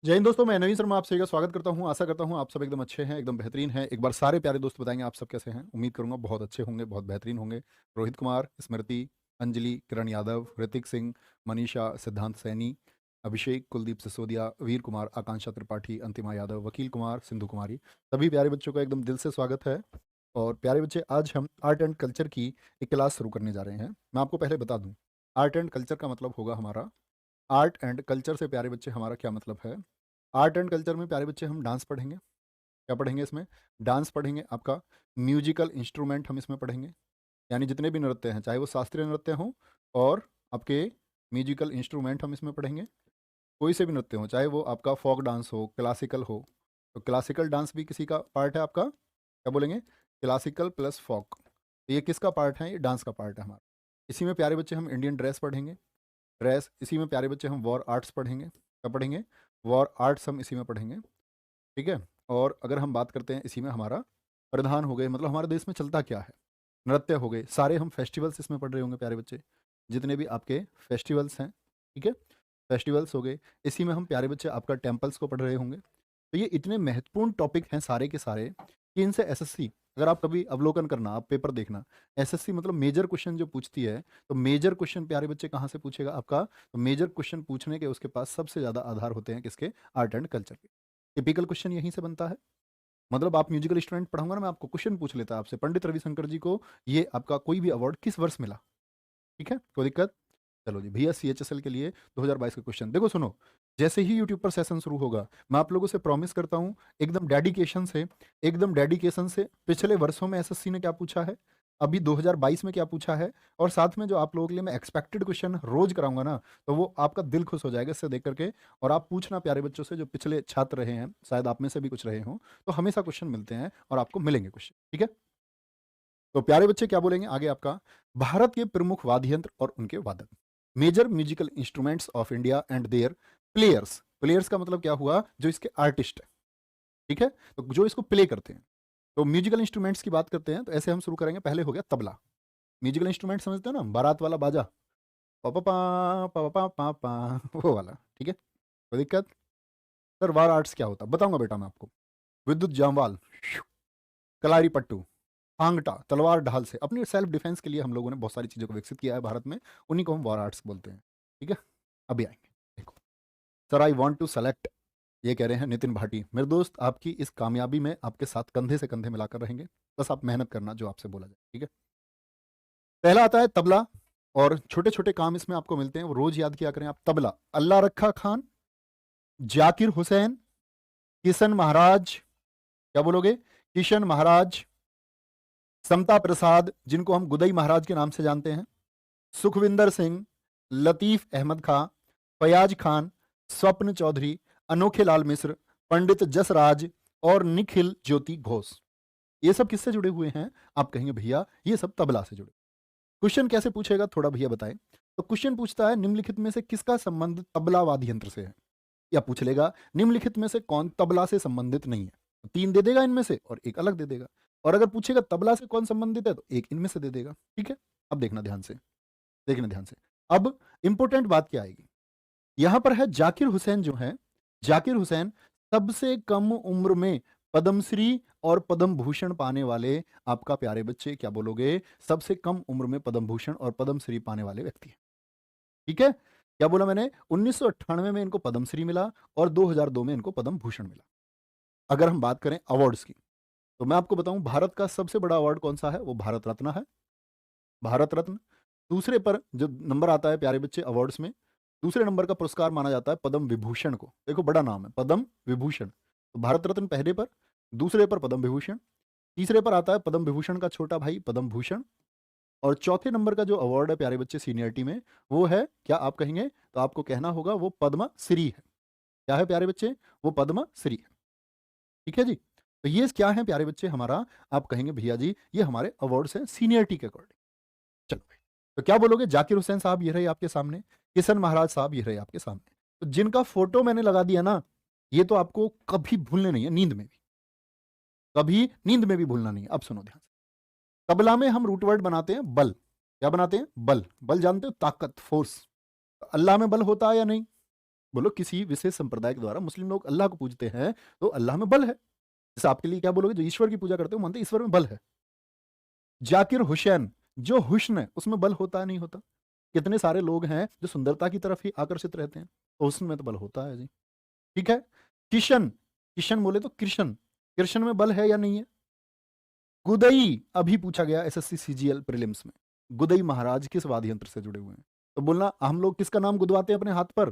जय हिंद दोस्तों, मैं नवीन शर्मा आप सभी का स्वागत करता हूं। आशा करता हूं आप सब एकदम अच्छे हैं, एकदम बेहतरीन हैं। एक बार सारे प्यारे दोस्त बताएंगे आप सब कैसे हैं। उम्मीद करूंगा बहुत अच्छे होंगे, बहुत बेहतरीन होंगे। रोहित कुमार, स्मृति, अंजलि, किरण यादव, ऋतिक सिंह, मनीषा, सिद्धांत सैनी, अभिषेक, कुलदीप सिसोदिया, वीर कुमार, आकांक्षा त्रिपाठी, अंतिमा यादव, वकील कुमार, सिंधु कुमारी, सभी प्यारे बच्चों का एकदम दिल से स्वागत है। और प्यारे बच्चे, आज हम आर्ट एंड कल्चर की एक क्लास शुरू करने जा रहे हैं। मैं आपको पहले बता दूं, आर्ट एंड कल्चर का मतलब होगा हमारा, आर्ट एंड कल्चर से प्यारे बच्चे हमारा क्या मतलब है। आर्ट एंड कल्चर में प्यारे बच्चे हम डांस पढ़ेंगे। क्या पढ़ेंगे इसमें? डांस पढ़ेंगे। आपका म्यूजिकल इंस्ट्रूमेंट हम इसमें पढ़ेंगे, यानी जितने भी नृत्य हैं, चाहे वो शास्त्रीय नृत्य हों और आपके म्यूजिकल इंस्ट्रूमेंट हम इसमें पढ़ेंगे। कोई से भी नृत्य हो, चाहे वो आपका फोक डांस हो, क्लासिकल हो, तो क्लासिकल डांस भी किसी का पार्ट है आपका। क्या बोलेंगे? क्लासिकल प्लस फोक, तो ये किसका पार्ट है? ये डांस का पार्ट है हमारा। इसी में प्यारे बच्चे हम इंडियन ड्रेस पढ़ेंगे। ड्रेस इसी में प्यारे बच्चे हम वॉर आर्ट्स पढ़ेंगे। क्या पढ़ेंगे? वॉर आर्ट्स हम इसी में पढ़ेंगे। ठीक है। और अगर हम बात करते हैं, इसी में हमारा प्रधान हो गए, मतलब हमारे देश में चलता क्या है, नृत्य हो गए। सारे हम फेस्टिवल्स इसमें पढ़ रहे होंगे प्यारे बच्चे, जितने भी आपके फेस्टिवल्स हैं। ठीक है, फेस्टिवल्स हो गए। इसी में हम प्यारे बच्चे आपका टेम्पल्स को पढ़ रहे होंगे। तो ये इतने महत्वपूर्ण टॉपिक हैं सारे के सारे कि इनसे एसएससी, अगर आप कभी अवलोकन करना, आप पेपर देखना, एसएससी मतलब मेजर क्वेश्चन जो पूछती है, तो मेजर क्वेश्चन प्यारे बच्चे कहाँ से पूछेगा आपका? तो मेजर क्वेश्चन पूछने के उसके पास सबसे ज़्यादा आधार होते हैं किसके? आर्ट एंड कल्चर के। टिपिकल क्वेश्चन यहीं से बनता है। मतलब आप म्यूजिकल इंस्ट्रूमेंट पढ़ाऊंगा ना, मैं आपको क्वेश्चन पूछ लेता आपसे, पंडित रविशंकर जी को ये आपका कोई भी अवार्ड किस वर्ष मिला? ठीक है, कोई दिक्कत? चलो जी भैया, सीएचएसएल के लिए 2022 का क्वेश्चन देखो, सुनो। जैसे ही यूट्यूब पर सेशन शुरू होगा, मैं आप लोगों से प्रॉमिस करता हूँ, एकदम डेडिकेशन से पिछले वर्षों में एसएससी ने क्या पूछा है, अभी 2022 में क्या पूछा है, और साथ में जो आप लोगों के लिए मैं एक्सपेक्टेड क्वेश्चन रोज कराऊंगा ना, तो वो आपका दिल खुश हो जाएगा इससे देख करके। और आप पूछना प्यारे बच्चों से, जो पिछले छात्र रहे हैं, शायद आप में से भी कुछ रहे हों, तो हमेशा क्वेश्चन मिलते हैं और आपको मिलेंगे क्वेश्चन। ठीक है, तो प्यारे बच्चे क्या बोलेंगे आगे आपका? भारत के प्रमुख वाद्य यंत्र और उनके वादक, major musical instruments of India and their players. Players का मतलब क्या हुआ? जो इसके आर्टिस्ट है। ठीक है, तो जो इसको प्ले करते हैं। तो म्यूजिकल इंस्ट्रूमेंट्स की बात करते हैं, तो ऐसे हम शुरू करेंगे। पहले हो गया तबला। म्यूजिकल इंस्ट्रूमेंट समझते हो ना, बारात वाला बाजा, पा पा पा पा पा पा, वो वाला। ठीक है, कोई दिक्कत? सर वार आर्ट्स क्या होता बताऊंगा बेटा मैं आपको। विद्युत जामवाल, कलारी पट्टू, आंगटा, तलवार ढाल से अपनी सेल्फ डिफेंस के लिए हम लोगों ने बहुत सारी चीज़ों को विकसित किया है भारत में, उन्हीं को हम वॉर आर्ट्स बोलते हैं। ठीक है, अभी आएंगे। देखो sir, I want to select, ये कह रहे हैं नितिन भाटी। मेरे दोस्त, आपकी इस कामयाबी में आपके साथ कंधे से कंधे मिलाकर रहेंगे, बस आप मेहनत करना जो आपसे बोला जाए। ठीक है, पहला आता है तबला, और छोटे छोटे काम इसमें आपको मिलते हैं, वो रोज याद किया करें आप। तबला, अल्लाह रखा खान, जाकिर हुसैन, किशन महाराज। क्या बोलोगे? किशन महाराज, समता प्रसाद, जिनको हम गुदई महाराज के नाम से जानते हैं, सुखविंदर सिंह, लतीफ अहमद खां, फयाज खान, स्वप्न चौधरी, अनोखे लाल मिश्र, पंडित जसराज और निखिल ज्योति घोष। ये सब किससे जुड़े हुए हैं? आप कहेंगे भैया ये सब तबला से जुड़े। क्वेश्चन कैसे पूछेगा थोड़ा भैया बताएं। तो क्वेश्चन पूछता है, निम्नलिखित में से किसका संबंध तबला वाद्य यंत्र से है? या पूछ लेगा, निम्नलिखित में से कौन तबला से संबंधित नहीं है? तो तीन दे देगा इनमें से और एक अलग दे देगा। और अगर पूछेगा तबला से कौन संबंधित है, तो एक इनमें से दे देगा। ठीक है, अब देखना ध्यान से, देखना ध्यान से। अब इंपॉर्टेंट बात क्या आएगी, यहां पर है जाकिर हुसैन जो है, जाकिर हुसैन सबसे कम उम्र में पद्मश्री और पद्म भूषण पाने वाले, आपका प्यारे बच्चे क्या बोलोगे? सबसे कम उम्र में पद्म भूषण और पद्मश्री पाने वाले व्यक्ति हैं। ठीक है, क्या बोला मैंने? 1998 में इनको पद्मश्री मिला और 2002 में इनको पद्म भूषण मिला। अगर हम बात करें अवार्ड्स की, तो मैं आपको बताऊं, भारत का सबसे बड़ा अवार्ड कौन सा है? वो भारत रत्न है, भारत रत्न। दूसरे पर जो नंबर आता है प्यारे बच्चे अवार्ड्स में, दूसरे नंबर का पुरस्कार माना जाता है पद्म विभूषण को। देखो बड़ा नाम है, पद्म विभूषण। तो भारत रत्न पहले पर, दूसरे पर पद्म विभूषण, तीसरे पर आता है पद्म विभूषण का छोटा भाई पद्म भूषण, और चौथे नंबर का जो अवार्ड है प्यारे बच्चे सीनियरिटी में, वो है, क्या आप कहेंगे? तो आपको कहना होगा वो पद्म श्री है। क्या है प्यारे बच्चे? वो पद्म श्री है। ठीक है जी, तो ये क्या है प्यारे बच्चे हमारा? आप कहेंगे भैया जी ये हमारे अवार्ड्स हैं सीनियरिटी के अकॉर्डिंग। चलो भाई, तो क्या बोलोगे? जाकिर हुसैन साहब ये रहे आपके सामने, किशन महाराज साहब ये रहे आपके सामने। तो जिनका फोटो मैंने लगा दिया ना, ये तो आपको कभी भूलने नहीं है, नींद में भी, कभी नींद में भी भूलना नहीं है। अब सुनो ध्यान से। तबला में हम रूट वर्ड बनाते हैं बल। क्या बनाते हैं? बल। बल जानते हो? ताकत, फोर्स। अल्लाह में बल होता है या नहीं? बोलो किसी विशेष संप्रदाय के द्वारा मुस्लिम लोग अल्लाह को पूजते हैं तो अल्लाह में बल है। जैसे आपके लिए क्या बोलोगे, जो ईश्वर की पूजा करते हो मानते हैं ईश्वर में बल है। जाकिर हुसैन, जो हुस्न है उसमें बल होता है नहीं होता? कितने सारे लोग हैं जो सुंदरता की तरफ ही आकर्षित रहते हैं, तो हुस्न में तो बल होता है जी। ठीक है। किशन, किशन बोले तो कृष्ण, कृष्ण में बल है या नहीं है? गुदई, अभी पूछा गया एसएससी सीजीएल प्रीलिम्स में, गुदई महाराज किस वाद्य यंत्र से जुड़े हुए हैं? तो बोलना हम लोग किसका नाम गुदवाते हैं अपने हाथ पर?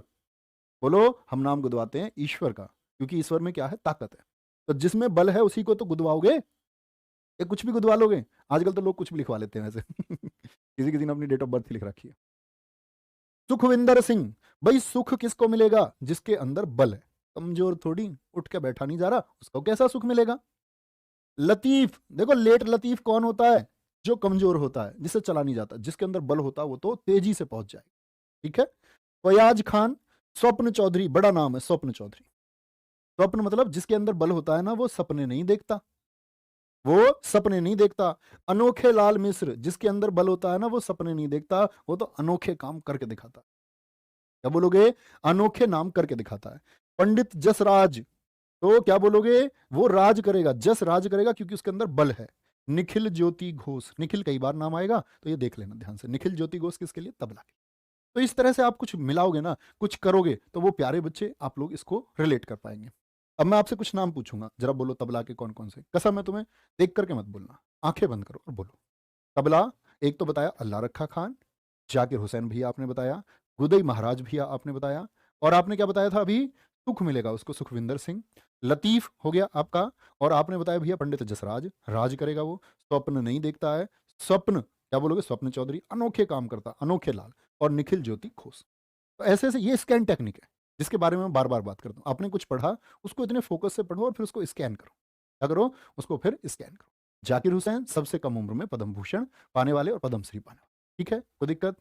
बोलो हम नाम गुदवाते हैं ईश्वर का, क्योंकि ईश्वर में क्या है, ताकत है। तो जिसमें बल है उसी को तो गुदवाओगे, या कुछ भी गुदवा लोगे? आजकल तो लोग कुछ भी लिखवा लेते हैं वैसे किसी किसी ने अपनी डेट ऑफ बर्थ लिख रखी है। सुखविंदर सिंह, भाई सुख किसको मिलेगा? जिसके अंदर बल है। कमजोर थोड़ी उठ के बैठा नहीं जा रहा, उसको कैसा सुख मिलेगा? लतीफ, देखो लेट लतीफ कौन होता है? जो कमजोर होता है, जिससे चला नहीं जाता। जिसके अंदर बल होता है वो तो तेजी से पहुंच जाए। ठीक है। फयाज खान, स्वप्न चौधरी, बड़ा नाम है स्वप्न चौधरी। स्वप्न मतलब जिसके अंदर बल होता है ना, वो सपने नहीं देखता, वो सपने नहीं देखता। अनोखे लाल मिश्र, जिसके अंदर बल होता है ना, वो सपने नहीं देखता, वो तो अनोखे काम करके दिखाता। क्या बोलोगे? अनोखे नाम करके दिखाता है। पंडित जसराज, तो क्या बोलोगे? वो राज करेगा, जस राज करेगा क्योंकि उसके अंदर बल है। निखिल ज्योति घोष, निखिल कई बार नाम आएगा तो ये देख लेना ध्यान से। निखिल ज्योति घोष किसके लिए? तबला के। तो इस तरह से आप कुछ मिलाओगे ना, कुछ करोगे, तो वो प्यारे बच्चे आप लोग इसको रिलेट कर पाएंगे। अब मैं आपसे कुछ नाम पूछूंगा, जरा बोलो तबला के कौन कौन से। कसम है तुम्हें, देख करके मत बोलना, आंखें बंद करो और बोलो। तबला, एक तो बताया अल्लाह रखा खान, जाकिर हुसैन भैया आपने बताया, गुदई महाराज भैया आपने बताया, और आपने क्या बताया था अभी? सुख मिलेगा उसको, सुखविंदर सिंह। लतीफ हो गया आपका, और आपने बताया भैया पंडित जसराज, राज करेगा वो, स्वप्न नहीं देखता है। स्वप्न क्या बोलोगे? स्वप्न चौधरी, अनोखे काम करता, अनोखे लाल। और निखिल ज्योति घोष। तो ऐसे ऐसे ये स्कैन टेक्निक है जिसके बारे में मैं बार बार बात करता हूँ। आपने कुछ पढ़ा, उसको इतने फोकस से पढ़ो और फिर उसको स्कैन करो। क्या करो? उसको फिर स्कैन करो। जाकिर हुसैन सबसे कम उम्र में पद्म भूषण पाने वाले और पद्मश्री पाने वाले। ठीक है, कोई दिक्कत?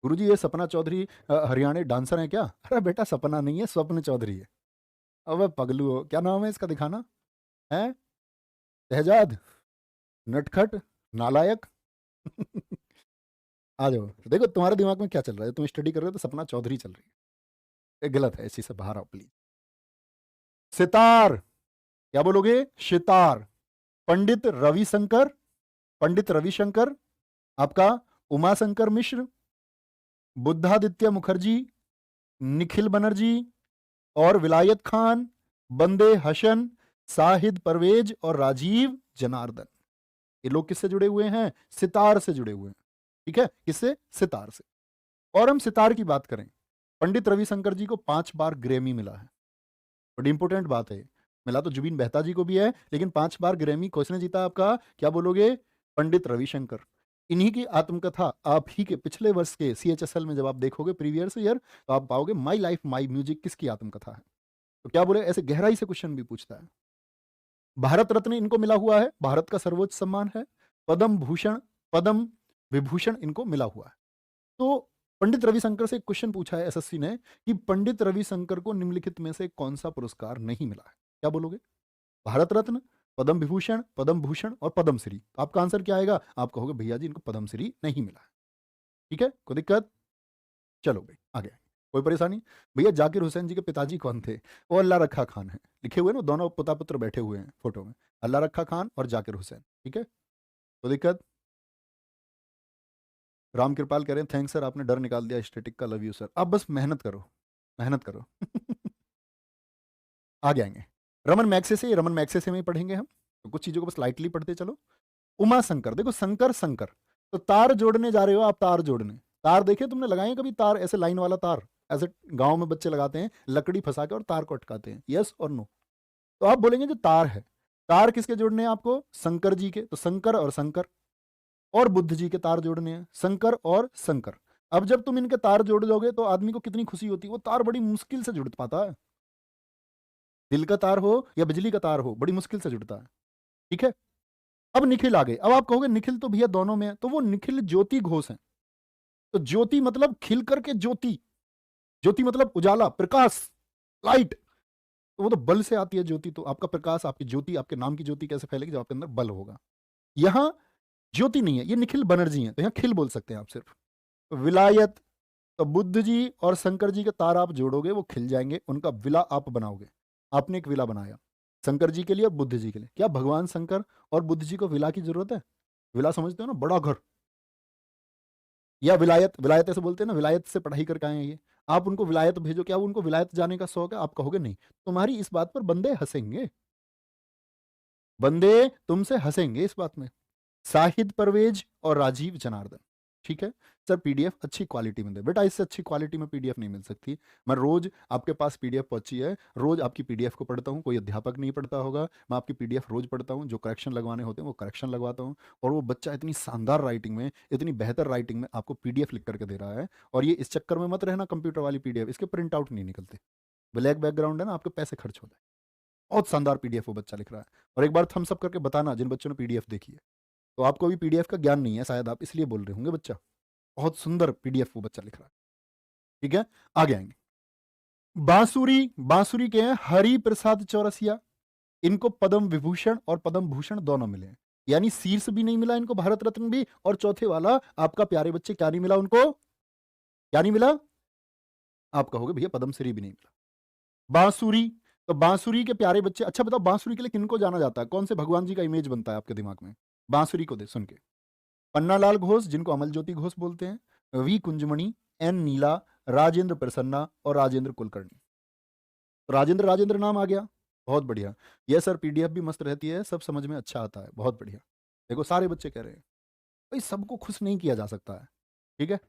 गुरुजी ये सपना चौधरी हरियाणा डांसर है क्या? अरे बेटा सपना नहीं है, स्वप्न चौधरी है। अबे पगलू हो, क्या नाम है इसका दिखाना है? शहजाद, नटखट, नालायक आ जाओ। देखो तुम्हारे दिमाग में क्या चल रहा है, तुम स्टडी कर रहे हो तो सपना चौधरी चल रही है। ये गलत है, इसी से बाहर आओ प्लीज। सितार, क्या बोलोगे? सितार। पंडित रविशंकर, पंडित रविशंकर आपका, उमाशंकर मिश्र, बुद्धादित्य मुखर्जी, निखिल बनर्जी, और विलायत खान, बंदे हसन, साहिद परवेज और राजीव जनार्दन। ये लोग किससे जुड़े हुए हैं? सितार से जुड़े हुए हैं। ठीक है, किससे? सितार से। और हम सितार की बात करें, पंडित रविशंकर जी को 5 बार ग्रैमी मिला है। बड़ी इंपॉर्टेंट बात है। मिला तो जुबीन मेहता जी को भी है, लेकिन 5 बार ग्रैमी किसने जीता आपका? क्या बोलोगे? पंडित रविशंकर। इन्हीं की आत्मकथा आप ही के पिछले वर्ष के सीएचएसएल में जब आप देखोगे प्रीवियस ईयर, तो आप पाओगे माई लाइफ माई म्यूजिक किसकी आत्मकथा है। तो क्या बोले, ऐसे गहराई से क्वेश्चन भी पूछता है। भारत रत्न इनको मिला हुआ है, भारत का सर्वोच्च सम्मान है। पद्म भूषण, पद्म विभूषण इनको मिला हुआ है। तो पंडित रविशंकर से एक क्वेश्चन पूछा है एसएससी ने कि पंडित रविशंकर को निम्नलिखित में से कौन सा पुरस्कार नहीं मिला है? क्या बोलोगे? भारत रत्न, पद्म विभूषण, पद्म भूषण और पद्मश्री। तो आपका आंसर क्या आएगा? आप कहोगे भैया जी इनको पद्मश्री नहीं मिला है। ठीक है, कोई दिक्कत? चलो भाई आगे। कोई परेशानी? भैया जाकिर हुसैन जी के पिताजी कौन थे? वो अल्लाह रखा खान है, लिखे हुए ना, दोनों पिता पुत्र बैठे हुए हैं फोटो में, अल्लाह रखा खान और जाकिर हुसैन। ठीक है, कोई दिक्कत? राम कृपाल कह रहे हैं थैंक्स सर, आपने डर निकाल दिया स्टैटिक का, लव यू सर। आप बस मेहनत करो, मेहनत करो आगे आएंगे। रमन मैक्से से, रमन मैक्से से में ही पढ़ेंगे हम, तो कुछ चीजों को बस लाइटली पढ़ते चलो। उमा शंकर, देखो शंकर शंकर, तो तार जोड़ने जा रहे हो आप, तार जोड़ने। तार देखे तुमने लगाए कभी? तार ऐसे लाइन वाला तार, ऐसे गांव में बच्चे लगाते हैं, लकड़ी फंसा के और तार को अटकाते हैं, यस और नो? तो आप बोलेंगे जो तार है, तार किसके जोड़ने हैं आपको? शंकर जी के। तो शंकर और शंकर, और बुद्ध जी के तार जोड़ने हैं, शंकर और शंकर। अब जब तुम इनके तार जोड़ दोगे तो आदमी को कितनी खुशी होती है। वो तार बड़ी मुश्किल से जुड़ पाता है, दिल का तार हो या बिजली का तार हो, बड़ी मुश्किल से जुड़ता है। ठीक है, अब निखिल आ गए। अब आप कहोगे निखिल तो भैया दोनों में है, तो वो निखिल ज्योति घोष है। तो ज्योति मतलब खिल करके ज्योति, ज्योति मतलब उजाला, प्रकाश, लाइट। तो वो तो बल से आती है ज्योति। तो आपका प्रकाश, आपकी ज्योति, आपके नाम की ज्योति कैसे फैलेगी जब आपके अंदर बल होगा? यहां ज्योति नहीं है, ये निखिल बनर्जी है, तो यहां खिल बोल सकते हैं आप सिर्फ। विलायत, तो बुद्ध जी और शंकर जी के तार आप जोड़ोगे, वो खिल जाएंगे, उनका विला आप बनाओगे। आपने एक विला बनाया शंकर जी के लिए और बुद्ध जी के लिए। क्या भगवान शंकर और बुद्ध जी को विला की जरूरत है? विला समझते हो ना, बड़ा घर, या विलायत, विलायत ऐसे बोलते हैं ना, विलायत से पढ़ाई करके आए हैं ये। आप उनको विलायत भेजो, क्या उनको विलायत जाने का शौक है? आप कहोगे नहीं। तुम्हारी इस बात पर बंदे हंसेंगे, बंदे तुमसे हंसेंगे इस बात में। शाहिद परवेज और राजीव जनार्दन, ठीक है सर। पीडीएफ अच्छी क्वालिटी में दे बेटा, इससे अच्छी क्वालिटी में पीडीएफ नहीं मिल सकती। मैं रोज आपके पास पीडीएफ पहुंची है, रोज आपकी पीडीएफ को पढ़ता हूं। कोई अध्यापक नहीं पढ़ता होगा, मैं आपकी पीडीएफ रोज पढ़ता हूं। जो करेक्शन लगवाने होते हैं वो करेक्शन लगवाता हूं। और वो बच्चा इतनी शानदार राइटिंग में, इतनी बेहतर राइटिंग में आपको पीडीएफ लिख करके दे रहा है। और ये इस चक्कर में मत रहना कंप्यूटर वाली पीडीएफ, इसके प्रिंट आउट नहीं निकलते, ब्लैक बैकग्राउंड है ना, आपके पैसे खर्च हो जाए। बहुत शानदार पीडीएफ वो बच्चा लिख रहा है। और एक बार थम्स अप करके बताना जिन बच्चों ने पीडीएफ देखी है। तो आपको अभी पीडीएफ का ज्ञान नहीं है शायद, आप इसलिए बोल रहे होंगे। बच्चा बहुत सुंदर पीडीएफ वो बच्चा लिख रहा है, ठीक है। आगे आएंगे। बांसुरी, बांसुरी के हैं हरि प्रसाद चौरसिया। इनको पद्म विभूषण और पद्म भूषण दोनों मिले हैं, यानी शीर्ष भी नहीं मिला इनको, भारत रत्न भी। और चौथे वाला आपका प्यारे बच्चे क्या नहीं मिला उनको? क्या नहीं मिला? आप कहोगे भैया पद्मश्री भी नहीं मिला। बांसुरी, तो बांसुरी के प्यारे बच्चे। अच्छा बताओ, बांसुरी के लिए किनको जाना जाता है? कौन से भगवान जी का इमेज बनता है आपके दिमाग में बांसुरी को दे सुन के? पन्नालाल घोष, जिनको अमल ज्योति घोष बोलते हैं, वी कुंजमणि, एन नीला, राजेंद्र प्रसन्ना और राजेंद्र कुलकर्णी। तो राजेंद्र, राजेंद्र नाम आ गया, बहुत बढ़िया। ये सर पीडीएफ भी मस्त रहती है, सब समझ में अच्छा आता है, बहुत बढ़िया। देखो सारे बच्चे कह रहे हैं। भाई सबको खुश नहीं किया जा सकता है, ठीक है।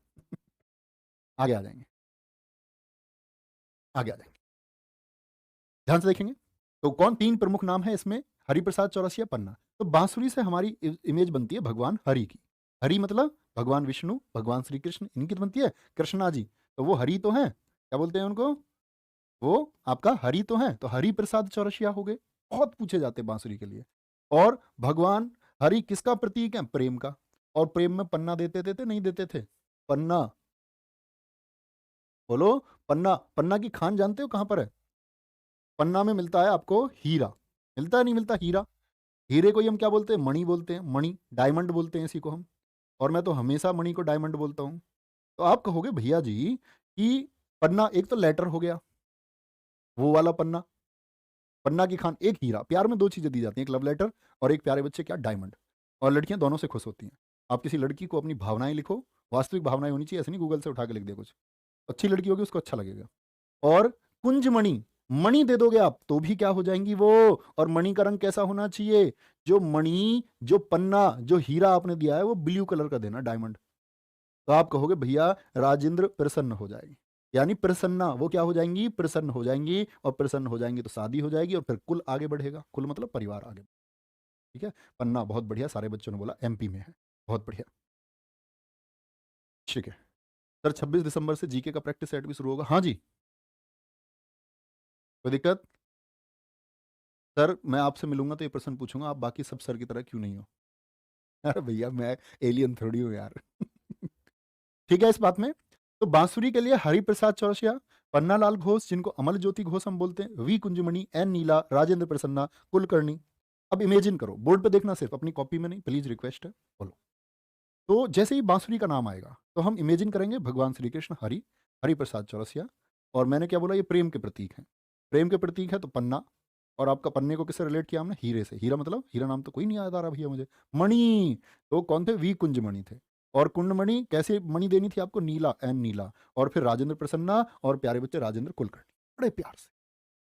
आगे आ जाएंगे, आगे आ जाएंगे, ध्यान से देखेंगे। तो कौन तीन प्रमुख नाम है इसमें? हरिप्रसाद चौरसिया, पन्ना। तो बांसुरी से हमारी इमेज बनती है भगवान हरि की। हरि मतलब भगवान विष्णु, भगवान श्री कृष्ण, इनकी तो बनती है कृष्णा जी। तो वो हरि तो हैं, क्या बोलते हैं उनको? वो आपका हरि तो हैं, तो हरि प्रसाद चौरसिया हो गए। बहुत पूछे जाते हैं बांसुरी के लिए। और भगवान हरि किसका प्रतीक है? प्रेम का। और प्रेम में पन्ना देते थे नहीं देते थे? पन्ना, बोलो। पन्ना, पन्ना की खान जानते हो कहां पर है? पन्ना में मिलता है आपको हीरा। मिलता है नहीं मिलता हीरा? हीरे को ही हम क्या बोलते हैं? मणि बोलते हैं, मणि, डायमंड बोलते हैं इसी को हम। और मैं तो हमेशा मणि को डायमंड बोलता हूं। तो आप कहोगे भैया जी कि पन्ना एक तो लेटर हो गया, वो वाला पन्ना, पन्ना की खान, एक हीरा। प्यार में दो चीजें दी जाती हैं, एक लव लेटर और एक प्यारे बच्चे क्या, डायमंड। और लड़कियां दोनों से खुश होती हैं। आप किसी लड़की को अपनी भावनाएं लिखो, वास्तविक भावनाएं होनी चाहिए, ऐसे नहीं गूगल से उठा के लिख दे कुछ। अच्छी लड़की होगी उसको अच्छा लगेगा। और कुंजमणि, मणि दे दोगे आप तो भी क्या हो जाएंगी वो। और मणि का रंग कैसा होना चाहिए? जो मणि, जो पन्ना, जो हीरा आपने दिया है वो ब्लू कलर का देना, डायमंड। तो आप कहोगे भैया राजेंद्र प्रसन्न हो जाएगी, यानी प्रसन्ना, वो क्या हो जाएंगी? प्रसन्न हो जाएंगी। और प्रसन्न हो जाएंगी तो शादी हो जाएगी और फिर कुल आगे बढ़ेगा। कुल मतलब परिवार आगे, ठीक है। पन्ना बहुत बढ़िया, सारे बच्चों ने बोला एमपी में है, बहुत बढ़िया, ठीक है। सर 26 दिसंबर से जीके का प्रैक्टिस सेट भी शुरू होगा, हाँ जी। कोई दिक्कत? सर मैं आपसे मिलूंगा तो ये प्रश्न पूछूंगा, आप बाकी सब सर की तरह क्यों नहीं हो? अरे भैया मैं एलियन थोड़ी हूँ यार। ठीक है इस बात में। तो बांसुरी के लिए हरिप्रसाद चौरसिया, पन्नालाल घोष, जिनको अमल ज्योति घोष हम बोलते हैं, वी कुंजमणि, एन नीला, राजेंद्र प्रसन्ना, कुलकर्णी। अब इमेजिन करो, बोर्ड पे देखना, सिर्फ अपनी कॉपी में नहीं, प्लीज रिक्वेस्ट है, बोलो। तो जैसे ही बांसुरी का नाम आएगा तो हम इमेजिन करेंगे भगवान श्री कृष्ण, हरि, हरिप्रसाद चौरसिया। और मैंने क्या बोला, ये प्रेम के प्रतीक हैं। प्रेम के प्रतीक है तो पन्ना। और आपका पन्ने को किससे रिलेट किया हमने? हीरे से। हीरा मतलब, हीरा नाम तो कोई नहीं याद आ रहा भैया मुझे। मणि, तो कौन थे? वी कुंजमणि थे। और कुंडमणि, कैसे मणि देनी थी आपको? नीला, एन नीला। और फिर राजेंद्र प्रसन्ना, और प्यारे बच्चे राजेंद्र कुलकर्णी। बड़े प्यार से,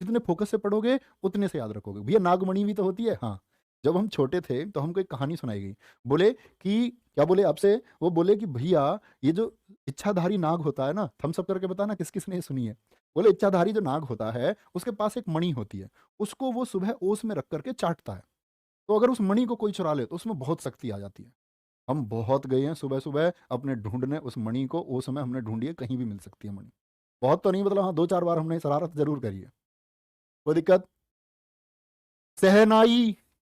जितने फोकस से पढ़ोगे उतने से याद रखोगे। भैया नागमणि भी तो होती है, हाँ। जब हम छोटे थे तो हमको एक कहानी सुनाई गई। बोले कि, क्या बोले आपसे? वो बोले कि भैया ये जो इच्छाधारी नाग होता है ना, थम्स अप करके बताना किस किस ने ये सुनी है। बोले इच्छाधारी जो नाग होता है उसके पास एक मणि होती है, उसको वो सुबह ओस में रख करके चाटता है। तो अगर उस मणि को कोई चुरा ले तो उसमें बहुत शक्ति आ जाती है। हम बहुत गए हैं सुबह सुबह अपने ढूंढने उस मणि को, उस समय हमने ढूंढी है, कहीं भी मिल सकती है मणि। बहुत तो नहीं, मतलब हाँ 2-4 बार हमने शरारत जरूर करी है। कोई दिक्कत? सहनाई,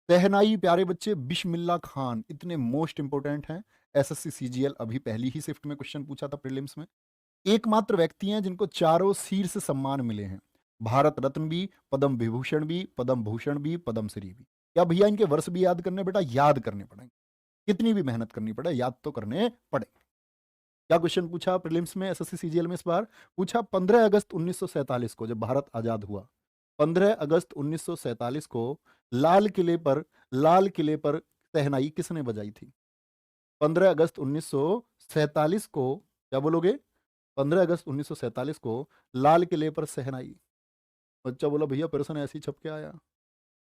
सहनाई प्यारे बच्चे बिस्मिल्लाह खान, इतने मोस्ट इंपोर्टेंट हैं। एसएससी सीजीएल अभी पहली ही शिफ्ट में क्वेश्चन पूछा था प्रीलिम्स में। एकमात्र व्यक्ति हैं जिनको चारों शीर्ष सम्मान मिले हैं, भारत रत्न भी, पद्म विभूषण भी, पद्म भूषण भी, पद्मश्री भी। क्या भैया इनके वर्ष भी याद करने? बेटा याद करने पड़ेंगे, कितनी भी मेहनत करनी पड़े याद तो करने पड़े। क्या क्वेश्चन पूछा प्रीलिम्स में, एसएससी सीजीएल में इस बार पूछा 15 अगस्त 1947 को, जब भारत आजाद हुआ, 15 अगस्त 1947 को लाल किले पर शहनाई किसने बजाई थी? 15 अगस्त 1947 को, क्या बोलोगे? 15 अगस्त 1947 को लाल किले पर शहनाई। बच्चा बोला भैया प्रश्न ऐसे ही छप के आया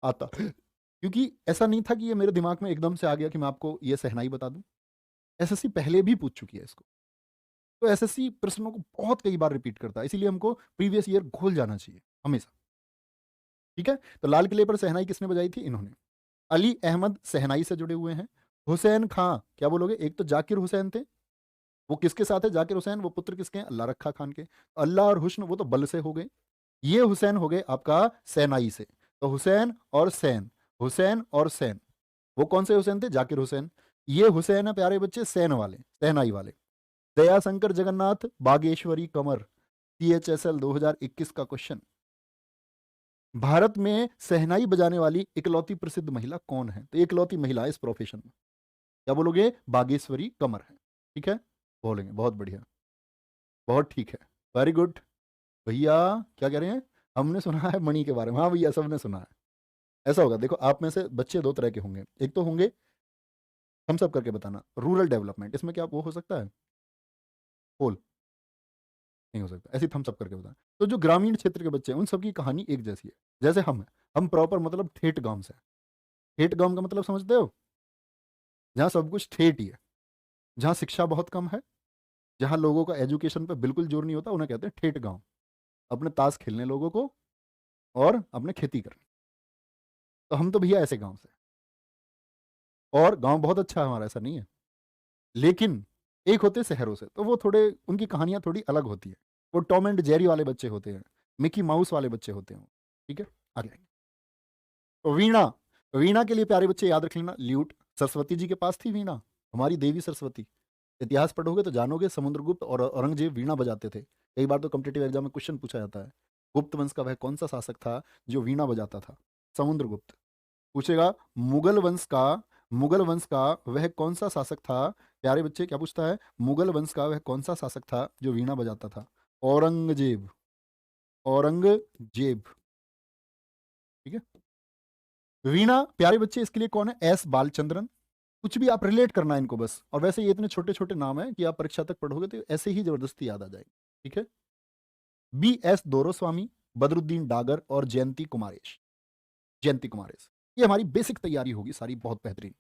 आता, क्योंकि ऐसा नहीं था कि ये मेरे दिमाग में एकदम से आ गया कि मैं आपको ये शहनाई बता दूं। एसएससी पहले भी पूछ चुकी है इसको, तो एसएससी प्रश्नों को बहुत कई बार रिपीट करता है, इसीलिए हमको प्रीवियस ईयर घोल जाना चाहिए हमेशा। ठीक है, तो लाल किले पर शहनाई किसने बजाई थी? इन्होंने। अली अहमद शहनाई से जुड़े हुए हैं। हुसैन खां, क्या बोलोगे? एक तो जाकिर हुसैन थे, वो किसके साथ है? जाकिर हुसैन, वो पुत्र किसके हैं? अल्लाह रखा खान के। अल्लाह और हुस्न वो तो बल से हो गए, ये हुसैन हो गए आपका सेनाई से। तो हुसैन और सैन, हुसैन और सैन, वो कौन से हुसैन थे? जाकिर हुसैन। ये हुसैन है प्यारे बच्चे सैन वाले, सहनाई वाले। दयाशंकर जगन्नाथ बागेश्वरी कमर, THSL 2021 का क्वेश्चन। भारत में सहनाई बजाने वाली इकलौती प्रसिद्ध महिला कौन है? तो इकलौती महिला इस प्रोफेशन में, क्या बोलोगे? बागेश्वरी कमर है। ठीक है, बोलेंगे बहुत बढ़िया, बहुत ठीक है, वेरी गुड। भैया क्या कह रहे हैं? हमने सुना है मणि के बारे में। हाँ भैया सबने सुना है। ऐसा होगा, देखो आप में से बच्चे दो तरह के होंगे, एक तो होंगे हम सब करके बताना रूरल डेवलपमेंट, इसमें क्या वो हो सकता है? पोल नहीं हो सकता, ऐसे थम्स अप करके बताना। तो जो ग्रामीण क्षेत्र के बच्चे हैं उन सबकी कहानी एक जैसी है, जैसे हम प्रॉपर मतलब ठेठ गांव से हैं। ठेठ गांव का मतलब समझते हो? जहाँ सब कुछ ठेठ ही है, जहाँ शिक्षा बहुत कम है, जहाँ लोगों का एजुकेशन पे बिल्कुल जोर नहीं होता, उन्हें कहते हैं ठेठ गांव। अपने ताश खेलने लोगों को और अपने खेती करने। तो हम तो भैया ऐसे गांव से हैं। और गांव बहुत अच्छा है हमारा, ऐसा नहीं है, लेकिन एक होते शहरों से, तो वो थोड़े उनकी कहानियां थोड़ी अलग होती है। वो टॉम एंड जेरी वाले बच्चे होते हैं, मिकी माउस वाले बच्चे होते हैं। ठीक है, आगे आएंगे। तो वीणा, वीणा के लिए प्यारे बच्चे याद रख लेना, ल्यूट सरस्वती जी के पास थी वीणा, हमारी देवी सरस्वती। इतिहास पढ़ोगे तो जानोगे समुद्रगुप्त और औरंगजेब वीणा बजाते थे। कई बार तो कॉम्पिटेटिव एग्जाम में क्वेश्चन पूछा जाता है, गुप्त वंश का वह कौन सा शासक था जो वीणा बजाता था? समुद्रगुप्त। पूछेगा मुगल वंश का वह कौन सा शासक था? प्यारे बच्चे क्या पूछता है? मुगल वंश का वह कौन सा शासक था जो वीणा बजाता था? औरंगजेब, औरंगजेब। ठीक है, वीणा प्यारे बच्चे इसके लिए कौन है? एस बालचंद्रन। कुछ भी आप रिलेट करना है इनको बस, और वैसे ये इतने छोटे छोटे नाम है कि आप परीक्षा तक पढ़ोगे तो ऐसे ही जबरदस्ती याद आ जाएगी। ठीक है, BS दोरोस्वामी, बदरुद्दीन डागर और जयंती कुमारेश, जयंती कुमारेश। ये हमारी बेसिक तैयारी होगी सारी, बहुत बेहतरीन।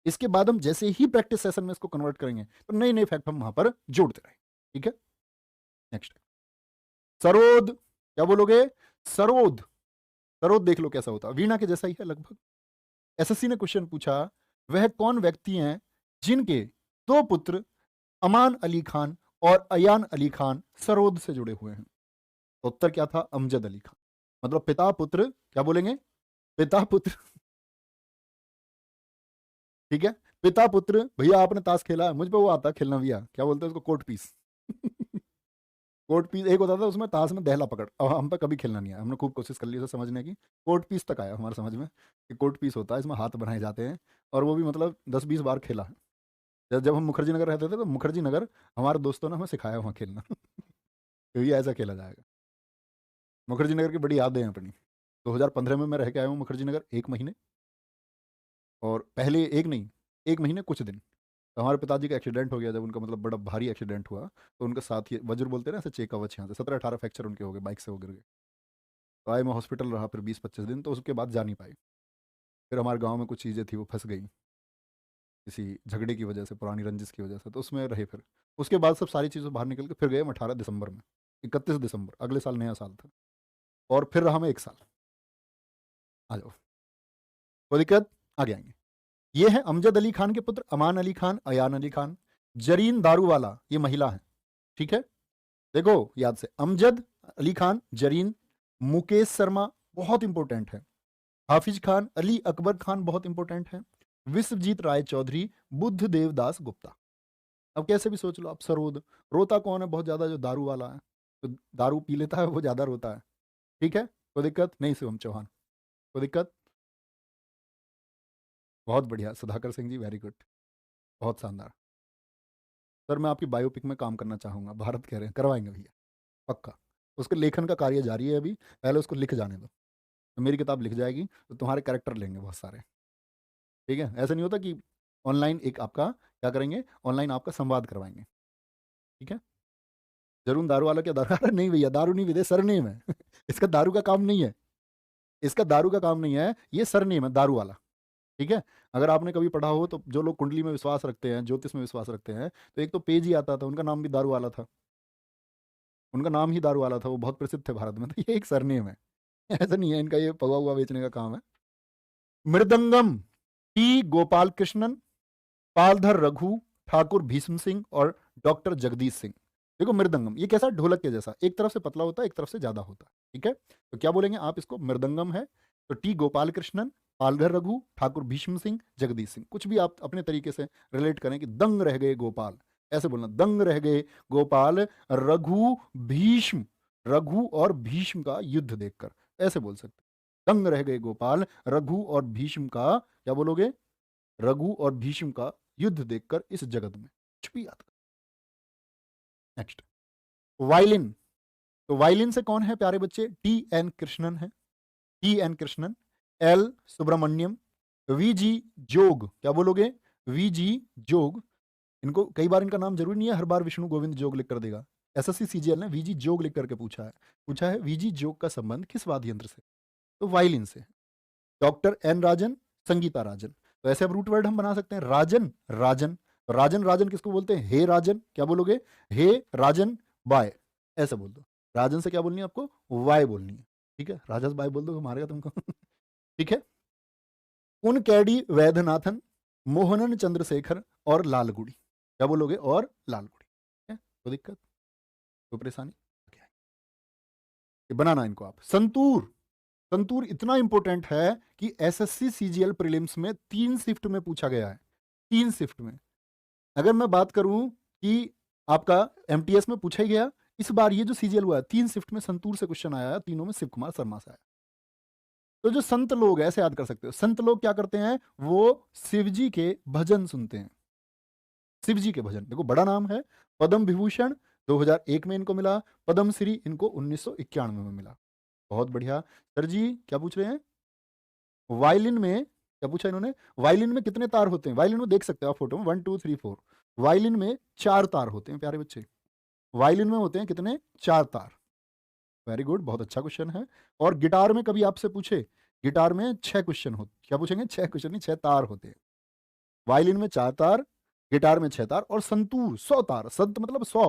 इसके बाद हम जैसे ही प्रैक्टिस सेशन में इसको कन्वर्ट करेंगे तो नए नए फैक्ट हम वहां पर जोड़ते रहेंगे। ठीक है, नेक्स्ट। सरोद, क्या बोलोगे? सरोद, सरोद देख लो कैसा होता है, वीणा के जैसा ही है लगभग। एसएससी ने क्वेश्चन पूछा, वह कौन व्यक्ति हैं जिनके दो पुत्र अमान अली खान और अयान अली खान सरोद से जुड़े हुए हैं? तो उत्तर क्या था? अमजद अली खान। मतलब पिता पुत्र, क्या बोलेंगे? पिता पुत्र। ठीक है, पिता पुत्र। भैया आपने ताश खेला है? मुझ पे वो आता है खेलना भैया, क्या बोलते हैं उसको? Court piece. कोर्ट पीस एक होता था, उसमें ताश में दहला पकड़। अब हम पे कभी खेलना नहीं आया, हमने खूब कोशिश कर ली उसे समझने की। कोर्ट पीस तक आया हमारे समझ में कि कोर्ट पीस होता है, इसमें हाथ बनाए जाते हैं, और वो भी मतलब 10-20 बार खेला है। जब हम मुखर्जी नगर रहते थे तो मुखर्जी नगर हमारे दोस्तों ने हमें सिखाया वहाँ खेलना। तो ये ऐसा खेला जाएगा। मुखर्जी नगर की बड़ी यादें हैं अपनी। 2015 में मैं रह के आया हूँ मुखर्जी नगर 1 महीने, और पहले एक नहीं, 1 महीने कुछ दिन। तो हमारे पिताजी का एक्सीडेंट हो गया, जब उनका मतलब बड़ा भारी एक्सीडेंट हुआ, तो उनका साथ ही वज्र बोलते हैं ना ऐसे, चेक कवच यहाँ से 17-18 फ्रैक्चर उनके हो गए, बाइक से वो गिर गए। तो आए मैं हॉस्पिटल रहा फिर 20-25 दिन, तो उसके बाद जा नहीं पाई। फिर हमारे गाँव में कुछ चीज़ें थी वो फंस गई किसी झगड़े की वजह से, पुरानी रंजिश की वजह से, तो उसमें रहे। फिर उसके बाद सब सारी चीज़ें बाहर निकल के फिर गए हम 18 दिसंबर में, 31 दिसंबर, अगले साल नया साल था। और फिर रहा मैं 1 साल। आ जाओ, कोई दिक्कत? आगे आएंगे। ये है अमजद अली खान के पुत्र अमान अली खान, अयान अली खान। जरीन दारूवाला ये महिला है। ठीक है, देखो याद से, अमजद अली खान, जरीन, मुकेश शर्मा बहुत इंपॉर्टेंट है, हाफिज खान, अली अकबर खान बहुत इंपॉर्टेंट है, विश्वजीत राय चौधरी, बुद्ध देवदास गुप्ता। अब कैसे भी सोच लो आप। सरोद, रोता कौन है बहुत ज्यादा? जो दारू वाला है, तो दारू पी लेता है वो ज्यादा रोता है। ठीक है, कोई दिक्कत नहीं? शिवम चौहान, कोई दिक्कत? बहुत बढ़िया सुधाकर सिंह जी, वेरी गुड, बहुत शानदार। सर मैं आपकी बायोपिक में काम करना चाहूँगा, भारत कह रहे हैं, करवाएंगे भैया, पक्का। उसके लेखन का कार्य जारी है अभी, पहले उसको लिख जाने दो, तो मेरी किताब लिख जाएगी तो तुम्हारे कैरेक्टर लेंगे बहुत सारे, ठीक है। ऐसा नहीं होता कि ऑनलाइन एक आपका क्या करेंगे, ऑनलाइन आपका संवाद करवाएंगे, ठीक है। जरूर दारू वाला क्या दारू अरे नहीं भैया, दारू नहीं पीते, सरनेम है इसका दारू का काम नहीं है, इसका दारू का काम नहीं है, ये सरनेम है दारू वाला, ठीक है। अगर आपने कभी पढ़ा हो तो जो लोग कुंडली में विश्वास रखते हैं, ज्योतिष में विश्वास रखते हैं, तो एक तो पेज ही आता था, उनका नाम भी दारू वाला था, उनका नाम ही दारू वाला था, वो बहुत प्रसिद्ध थे भारत में, तो ये एक सरनेम है ऐसा नहीं है इनका ये पवा हुआ बेचने का काम है। मृदंगम टी गोपाल कृष्णन, पालधर रघु, ठाकुर भीष्म सिंह और डॉक्टर जगदीश सिंह। देखो मृदंगम ये कैसा, ढोलक के जैसा, एक तरफ से पतला होता है, एक तरफ से ज्यादा होता है, ठीक है। तो क्या बोलेंगे आप इसको, मृदंगम है तो टी गोपाल कृष्णन, पालघर रघु, ठाकुर भीष्म सिंह, जगदीश सिंह, कुछ भी आप अपने तरीके से रिलेट करें कि दंग रह गए गोपाल, ऐसे बोलना, दंग रह गए गोपाल रघु भीष्म, रघु और भीष्म का युद्ध देखकर, ऐसे बोल सकते, दंग रह गए गोपाल रघु और भीष्म का, क्या बोलोगे, रघु और भीष्म का युद्ध देखकर इस जगत में, कुछ भी याद। नेक्स्ट, वायलिन, तो वायलिन से कौन है प्यारे बच्चे, टी एन कृष्णन है, T N Krishnan, L Subramaniam, V G Jog, क्या बोलोगे, वी जी जोग, इनको कई बार इनका नाम जरूरी नहीं है हर बार विष्णु गोविंद जोग लिख कर देगा, एसएससी सीजीएल ने वीजी जोग लिख करके पूछा है वीजी जोग का संबंध किस वाद्य यंत्र से, तो वायलिन से। डॉक्टर एन राजन, संगीता राजन, तो ऐसे अब रूट वर्ड हम बना सकते हैं, राजन राजन, राजन राजन किसको बोलते हैं, हे राजन, क्या बोलोगे, हे राजन बाय, ऐसे बोल दो। राजन से क्या बोलनी है आपको, वाय बोलनी है, ठीक है, राजस बाय बोल दो मारेगा तुमको ठीक है। उन कैडी वैद्यनाथन, मोहनन चंद्रशेखर और लालगुड़ी, क्या बोलोगे, और लालगुड़ी, ठीक है, कोई दिक्कत, कोई परेशानी, क्या है? ये बनाना इनको आप। संतूर, संतूर इतना इंपॉर्टेंट है कि एसएससी सीजीएल प्रीलिम्स में 3 शिफ्ट में पूछा गया है, 3 शिफ्ट में। अगर मैं बात करूं कि आपका एमटीएस में पूछा ही गया, इस बार ये जो सीजीएल हुआ है 3 शिफ्ट में संतूर से क्वेश्चन आया है, तीनों में शिव कुमार शर्मा से आया। तो जो संत लोग हैं, ऐसे याद कर सकते हो, संत लोग क्या करते हैं, वो शिव जी के भजन सुनते हैं, शिव जी के भजन। देखो बड़ा नाम है, पद्म विभूषण 2001 में इनको मिला, पद्म श्री इनको 1991 में मिला, बहुत बढ़िया। सर जी क्या पूछ रहे हैं, वायलिन में क्या पूछा इन्होंने, वायलिन में कितने तार होते हैं, वायलिन में देख सकते हो आप फोटो में 1 2 3 4, वायलिन में 4 तार होते हैं प्यारे बच्चे, वायलिन में होते हैं कितने, 4 तार, वेरी गुड, बहुत अच्छा क्वेश्चन है। और गिटार में कभी आपसे पूछे, गिटार में 6 क्वेश्चन होते, क्या पूछेंगे, 6 क्वेश्चन नहीं, 6 तार होते हैं, वायलिन में 4 तार, गिटार में 6 तार, और संतूर 100 तार, संत मतलब 100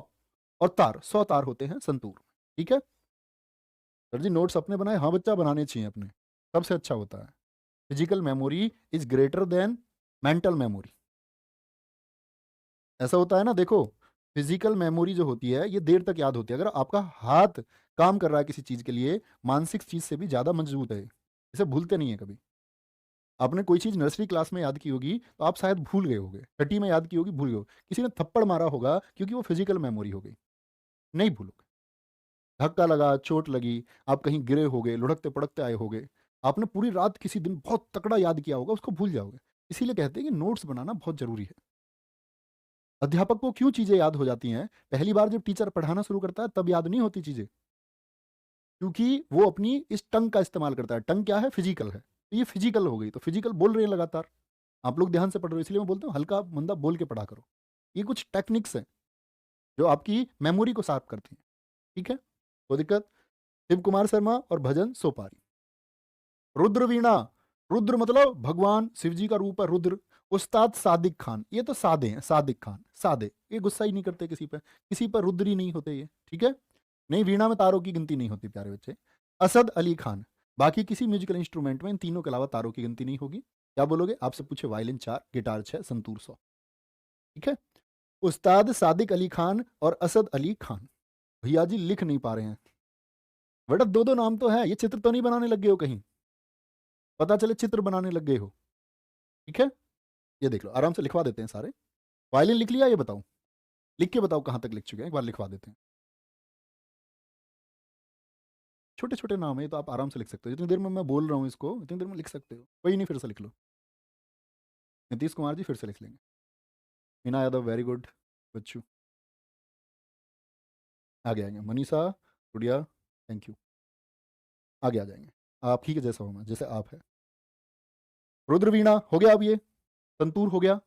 और तार 100 तार होते हैं संतूर, ठीक है। सर जी नोट्स अपने बनाए, हाँ बच्चा बनाने चाहिए अपने, सबसे अच्छा होता है। Physical memory is greater than mental memory, ऐसा होता है ना, देखो फिजिकल मेमोरी जो होती है ये देर तक याद होती है, अगर आपका हाथ काम कर रहा है किसी चीज के लिए, मानसिक चीज से भी ज्यादा मजबूत है, इसे भूलते नहीं है कभी। आपने कोई चीज नर्सरी क्लास में याद की होगी तो आप शायद भूल गए होगे, छठी में याद की होगी भूल गए हो, किसी ने थप्पड़ मारा होगा क्योंकि वो फिजिकल मेमोरी हो गई, नहीं भूलोगे। धक्का लगा, चोट लगी, आप कहीं गिरे होगे, लुढ़कते पड़कते आए होगे, आपने पूरी रात किसी दिन बहुत तकड़ा याद किया होगा, उसको भूल जाओगे। इसीलिए कहते हैं कि नोट्स बनाना बहुत जरूरी है। अध्यापक को क्यों चीजें याद हो जाती हैं, पहली बार जब टीचर पढ़ाना शुरू करता है तब याद नहीं होती चीजें, क्योंकि वो अपनी इस टंग का इस्तेमाल करता है, टंग क्या है, फिजिकल है, तो ये फिजिकल हो गई, तो फिजिकल बोल रहे हैं लगातार, आप लोग ध्यान से पढ़ रहे हो, इसलिए मैं बोलता हूँ हल्का मंदा बोल के पढ़ा करो। ये कुछ टेक्निक्स हैं जो आपकी मेमोरी को साफ करती हैं, ठीक है, कोई दिक्कत। शिव कुमार शर्मा और भजन सोपारी। रुद्र वीणा, रुद्र मतलब भगवान शिव जी का रूप है रुद्र। उस्ताद सादिक खान, ये तो सादे हैं, सादिक खान सादे, ये गुस्सा ही नहीं करते किसी पर रुद्र ही नहीं होते ये, ठीक है। नहीं, वीणा में तारों की गिनती नहीं होती प्यारे बच्चे। असद अली खान, बाकी किसी म्यूजिकल इंस्ट्रूमेंट में इन तीनों के अलावा तारों की गिनती नहीं होगी। क्या बोलोगे, आपसे पूछे वायलिन 4, गिटार 6, संतूर 100, ठीक है। उस्ताद सादिक अली खान और असद अली खान, भैया जी लिख नहीं पा रहे हैं, बेटा दो दो नाम तो है, ये चित्र तो नहीं बनाने लग गए हो कहीं, पता चले चित्र बनाने लग गए हो, ठीक है। ये देख लो, आराम से लिखवा देते हैं सारे। वायलिन लिख लिया, ये बताओ, लिख के बताओ कहाँ तक लिख चुके हैं, एक बार लिखवा देते हैं। छोटे छोटे नाम है, ये तो आप आराम से लिख सकते हो, जितनी देर में मैं बोल रहा हूँ इसको इतनी देर में लिख सकते हो, कोई नहीं, फिर से लिख लो। नीतीश कुमार जी फिर से लिख लेंगे। मीना यादव वेरी गुड बच्चू। आगे आएंगे। मनीषा, गुड़िया, थैंक यू। आगे आ जाएंगे। आप ही के जैसा होना, जैसे आप है। रुद्रवीणा हो गया। अब ये संतूर हो गया।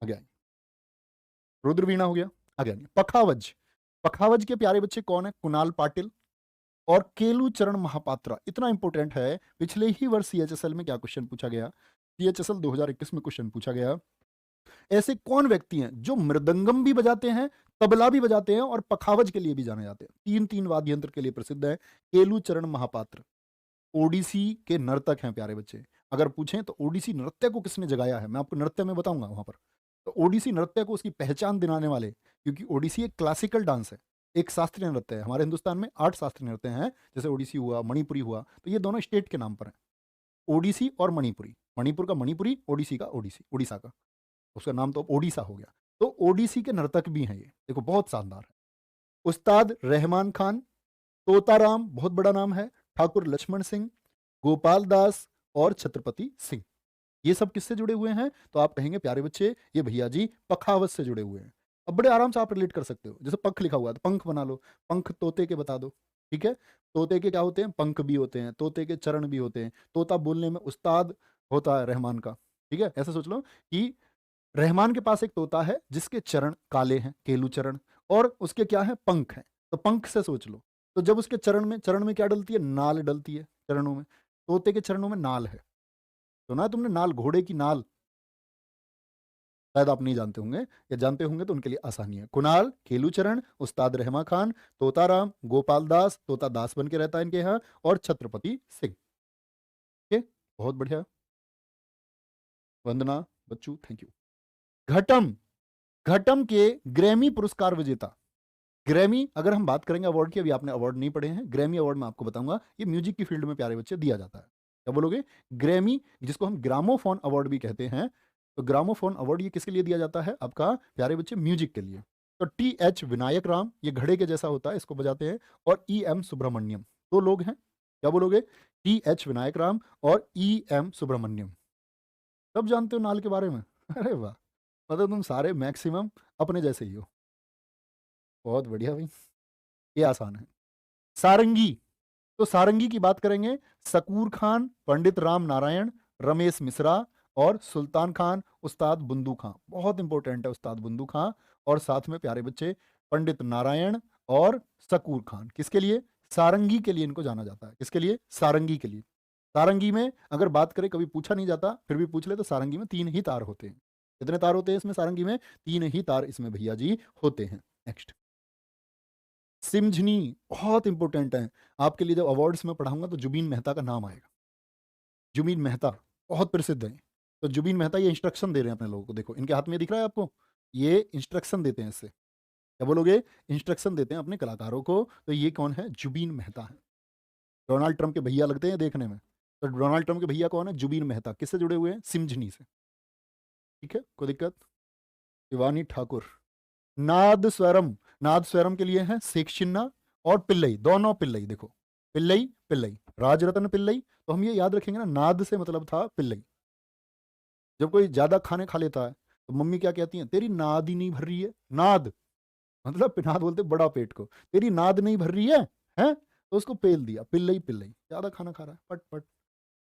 आगे आएंगे। रुद्रवीणा हो गया। आगे आएंगे। पखावज। पखावज के प्यारे बच्चे कौन है? कुणाल पाटिल और केलू चरण महापात्रा। इतना इंपॉर्टेंट है, पिछले ही वर्ष सीएचएसएल में क्या क्वेश्चन पूछा गया? सीएचएसएल 2021 में क्वेश्चन पूछा गया, ऐसे कौन व्यक्ति हैं जो मृदंगम भी बजाते हैं, तबला भी बजाते हैं और पखावज के लिए भी जाने जाते हैं? तीन तीन वाद्य यंत्र के लिए प्रसिद्ध है केलू चरण महापात्र। ओडिसी के नर्तक हैं प्यारे बच्चे। अगर पूछें तो ओडिसी नृत्य को किसने जगाया है, मैं आपको नृत्य में बताऊंगा वहां पर। तो ओडिसी नृत्य को उसकी पहचान दिलाने वाले, क्योंकि ओडिसी एक क्लासिकल डांस है, एक शास्त्रीय नृत्य है। हमारे हिंदुस्तान में 8 शास्त्रीय नृत्य हैं, जैसे ओडिसी हुआ, मणिपुरी हुआ, तो ये दोनों स्टेट के नाम पर हैं, ओडिसी और मणिपुरी। मणिपुर का मणिपुरी, ओडिसी का ओडिसी, उड़ीसा का, उसका नाम तो ओडिशा हो गया। तो ओडिसी के नर्तक भी हैं ये, देखो बहुत शानदार है। उस्ताद रहमान खान, तोताराम बहुत बड़ा नाम है, ठाकुर लक्ष्मण सिंह, गोपाल दास और छत्रपति सिंह। ये सब किससे जुड़े हुए हैं? तो आप कहेंगे प्यारे बच्चे ये भैया जी पखावत से जुड़े हुए हैं। अब बड़े आराम से आप रिलेट कर सकते हो, जैसे पंख लिखा हुआ है तो पंख बना लो, पंख तोते के बता दो। ठीक है, तोते के क्या होते हैं? पंख भी होते हैं, तोते के चरण भी होते हैं। तोता बोलने में उस्ताद होता है रहमान का। ठीक है, ऐसे सोच लो कि रहमान के पास एक तोता है जिसके चरण काले हैं, केलू चरण, और उसके क्या है? पंख हैं। तो पंख से सोच लो। तो जब उसके चरण में क्या डलती है? नाल डलती है चरणों में। तोते के चरणों में नाल है। सुना है तुमने नाल? घोड़े की नाल। शायद आप नहीं जानते होंगे, या जानते होंगे तो उनके लिए आसानी है। कुणाल, केलूचरण, उस्ताद रहमा खान, तोताराम, गोपाल दास, तोता दास बन के रहता है इनके यहाँ, और छत्रपति सिंह। ठीक है, बहुत बढ़िया। वंदना बच्चू, थैंक यू। घटम। घटम के ग्रैमी पुरस्कार विजेता। ग्रैमी, अगर हम बात करेंगे अवार्ड की, अभी आपने अवार्ड नहीं पढ़े हैं, ग्रैमी अवार्ड मैं आपको बताऊंगा, ये म्यूजिक की फील्ड में प्यारे बच्चे दिया जाता है। क्या बोलोगे? ग्रैमी, जिसको हम ग्रामोफोन अवार्ड भी कहते हैं। तो ग्रामोफोन अवार्ड ये किसके लिए दिया जाता है आपका प्यारे बच्चे? म्यूजिक के लिए। तो टी एच विनायक राम, ये घड़े के जैसा होता है, इसको बजाते हैं, और ई एम सुब्रमण्यम, दो लोग हैं। क्या बोलोगे? टी एच विनायक राम और ई एम सुब्रमण्यम। सब जानते हो नाल के बारे में? अरे वाह, मतलब तुम सारे मैक्सिमम अपने जैसे ही हो। बहुत बढ़िया भाई, ये आसान है। सारंगी। तो सारंगी की बात करेंगे, सकूर खान, पंडित राम नारायण, रमेश मिश्रा और सुल्तान खान, उस्ताद बुंदू खां। बहुत इंपॉर्टेंट है उस्ताद बुंदू खां, और साथ में प्यारे बच्चे पंडित नारायण और सकूर खान। किसके लिए? सारंगी के लिए इनको जाना जाता है। किसके लिए? सारंगी के लिए। सारंगी में अगर बात करें, कभी पूछा नहीं जाता, फिर भी पूछ ले, तो सारंगी में 3 ही तार होते हैं। कितने तार होते हैं इसमें? सारंगी में 3 ही तार इसमें भैया जी होते हैं। नेक्स्ट, सिमझनी, बहुत इंपॉर्टेंट है आपके लिए। जब अवार्ड्स में पढ़ाऊंगा तो जुबीन मेहता का नाम आएगा। जुबीन मेहता बहुत प्रसिद्ध है। तो जुबीन मेहता ये इंस्ट्रक्शन दे रहे हैं अपने लोगों को, देखो इनके हाथ में दिख रहा है आपको, ये इंस्ट्रक्शन देते हैं इससे। क्या बोलोगे? इंस्ट्रक्शन देते हैं अपने कलाकारों को। तो ये कौन है? जुबीन मेहता है। डोनाल्ड ट्रंप के भैया लगते हैं देखने में। तो डोनाल्ड ट्रंप के भैया कौन है? जुबीन मेहता। किससे जुड़े हुए हैं? सिमझनी से। ठीक है, कोई दिक्कत? शिवानी ठाकुर। नाद स्वरम। नाद स्वरम के लिए है शेख चिन्ना और पिल्लई, दोनों पिल्लई। देखो, पिल्लई पिल्लई, राजरत्न पिल्लई। तो हम ये याद रखेंगे ना, नाद से मतलब था पिल्लई। जब कोई ज्यादा खाने खा लेता है तो मम्मी क्या कहती है? तेरी नाद ही नहीं भर रही है। नाद मतलब नाद बोलते बड़ा पेट को। तेरी नाद नहीं भर रही है तो उसको पेल दिया, पिल्लई पिल्लई, ज्यादा खाना खा रहा है, पट पट।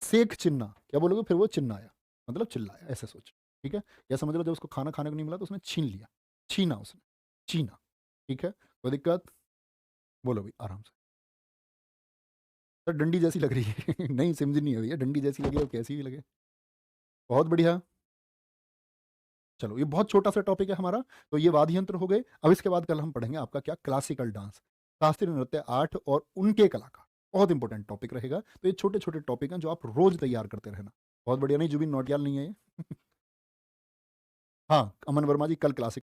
शेख चिन्ना, क्या बोलोगे? फिर वो चिन्नाया, मतलब चिल्लाया, ऐसे सोच। ठीक है, या समझ लो जब उसको खाना खाने को नहीं मिला तो उसने छीन लिया, छीना उसने, छीना। ठीक है, कोई दिक्कत? बोलो भाई आराम से। सर डंडी जैसी लग रही है। नहीं सिमझ नहीं हो रही है, डंडी जैसी लगे और कैसी भी लगे। बहुत बढ़िया। चलो, ये बहुत छोटा सा टॉपिक है हमारा। तो ये वाद्य यंत्र हो गए। अब इसके बाद कल हम पढ़ेंगे आपका क्या? क्लासिकल डांस, शास्त्रीय नृत्य 8 और उनके कलाकार। बहुत इंपॉर्टेंट टॉपिक रहेगा। तो ये छोटे छोटे टॉपिक हैं जो आप रोज तैयार करते रहना। बहुत बढ़िया। नहीं जुबिन नौटियाल नहीं है ये। हाँ, अमन वर्मा जी कल क्लासिक